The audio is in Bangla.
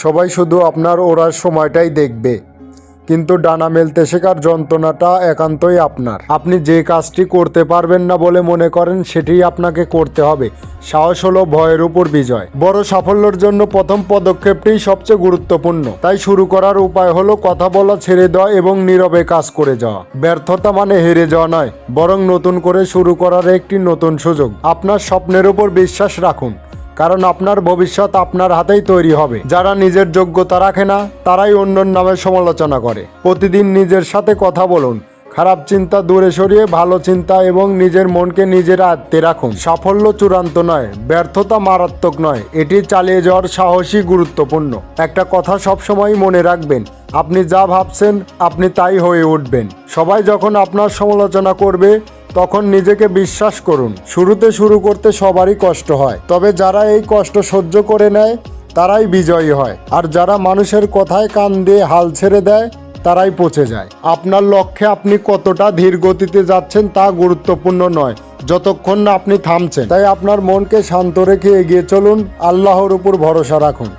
সবাই শুধু আপনার ওড়ার সময়টাই দেখবে, কিন্তু ডানা মেলতে শেখার যন্ত্রণাটা একান্তই আপনার। আপনি যে কাজটি করতে পারবেন না বলে মনে করেন সেটিই আপনাকে করতে হবে। সাহস হলো ভয়ের উপর বিজয়। বড় সাফল্যের জন্য প্রথম পদক্ষেপটি সবচেয়ে গুরুত্বপূর্ণ। তাই শুরু করার উপায় হলো কথা বলা ছেড়ে দেওয়া এবং নীরবে কাজ করে যাওয়া। ব্যর্থতা মানে হেরে যাওয়া নয়, বরং নতুন করে শুরু করার একটি নতুন সুযোগ। আপনার স্বপ্নের উপর বিশ্বাস রাখুন, কারণ আপনার ভবিষ্যৎ আপনার হাতেই তৈরি হবে। যারা নিজের যোগ্যতা রাখে না তারাই অন্যের নামে সমালোচনা করে। প্রতিদিন নিজের সাথে কথা বলুন, খারাপ চিন্তা দূরে সরিয়ে ভালো চিন্তা এবং নিজের মনকে নিজের আয়ত্তে রাখুন। সাফল্য চূড়ান্ত নয়, ব্যর্থতা মারাত্মক নয়, এটি চালিয়ে যাওয়ার সাহসই গুরুত্বপূর্ণ। একটা কথা সবসময় মনে রাখবেন, আপনি যা ভাবছেন আপনি তাই হয়ে উঠবেন। সবাই যখন আপনার সমালোচনা করবে তখন নিজেকে বিশ্বাস করুন। শুরুতে শুরু করতে সবারই কষ্ট হয়, তবে যারা এই কষ্ট সহ্য করে নেয় তারাই বিজয়ী হয়। আর যারা মানুষের কথায় কান দিয়ে হাল ছেড়ে দেয় তারাই পচে যায়। আপনার লক্ষ্যে আপনি কতটা ধীর গতিতে যাচ্ছেন তা গুরুত্বপূর্ণ নয়, যতক্ষণ না আপনি থামছেন। তাই আপনার মনকে শান্ত রেখে এগিয়ে চলুন, আল্লাহর উপর ভরসা রাখুন।